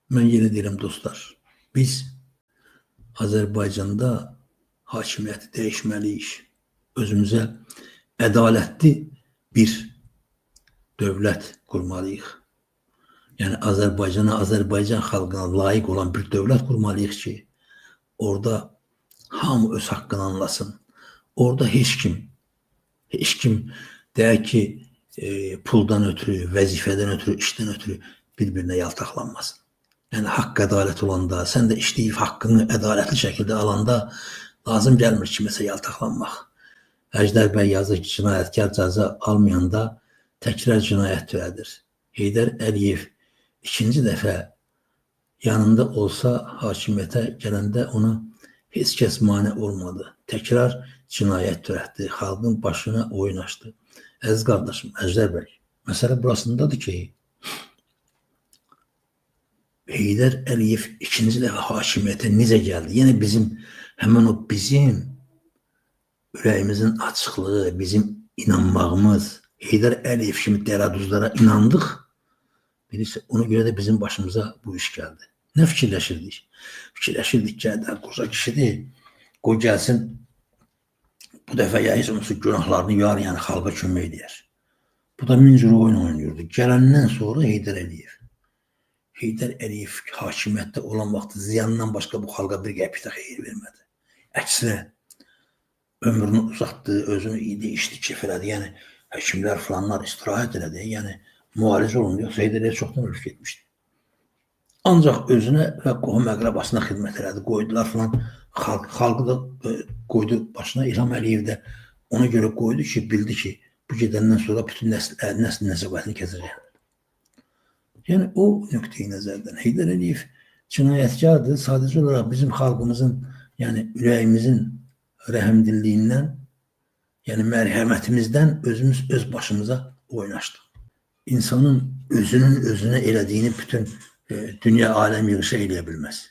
Mən yenə deyirəm dostlar, biz Azərbaycanda hakimiyyəti dəyişməliyik. Özümüzə ədalətli bir dövlət qurmalıyıq. Yəni Azərbaycana, Azərbaycan xalqına layiq olan bir dövlət qurmalıyıq ki, orada hamı öz haqqını anlasın. Orada heç kim deyək ki, puldan ötürü, vəzifədən ötürü, işdən ötürü bir-birinə yaltaqlanmasın. Yəni haqq ədalət olanda, sən də işləyib haqqını ədalətli şəkildə alanda lazım gəlmir kiməsə yaltaqlanmaq. Əjdər bəy yazır ki, cinayətkar cəza almayanda təkrar cinayət törədir. Heydər Əliyev ikinci dəfə yanında olsa hakimiyyətə gələndə ona heç kəs mane olmadı. Təkrar cinayət törətdi, xalqın başına oyun açdı. Əziz qardaşım, Əjdər bəy, məsələ burasındadır ki, Heydər Əliyev ikinci dəfə hakimiyyətə necə gəldi? Yəni həmin o bizim ürəyimizin açıqlığı, bizim inanmağımız, Heydər Əliyev kimi dərəduzlara inandıq. Bilirsə, ona görə də bizim başımıza bu iş gəldi. Nə fikirləşirdik? Fikirləşirdik ki, qoca kişidir, qoy gəlsin, bu dəfə ya heç olmasa günahlarını yuyar, yəni xalqa kömək edər. Bu da min cür oyun oynayırdı. Gələndən sonra Heydər Əliyev hakimiyyətdə olan vaxtı ziyanından başqa bu xalqa bir qəpik də xeyir vermədi. Əksinə, ömrünü uzatdı, özünü iyidi, işli kef elədi. Yəni, həkimlər falanlar istirahət elədi. Yəni, müalicə olundu. Yoxsa Heydər Əliyev çoxdan ölüb getmişdi. Ancaq özünə və qohum əqrabasına xidmət elədi. Qoydular falan. Xalqı da qoydu başına. İlham Əliyev də ona görə qoydu ki, bildi ki, bu gedəndən sonra bütün nəsil nəsəbətini kəsəcək. Yəni, o nöqteyi nəzərdən Heydər Əliyev cinayətkardır. Sadəcə olaraq bizim xalqımızın, yəni ürəyimizin rəhmdilliyindən, yəni mərhəmətimizdən özümüz öz başımıza oynaşdıq. İnsanın özünün özünə elədiyini bütün dünya aləm yığışa eləyə bilməz.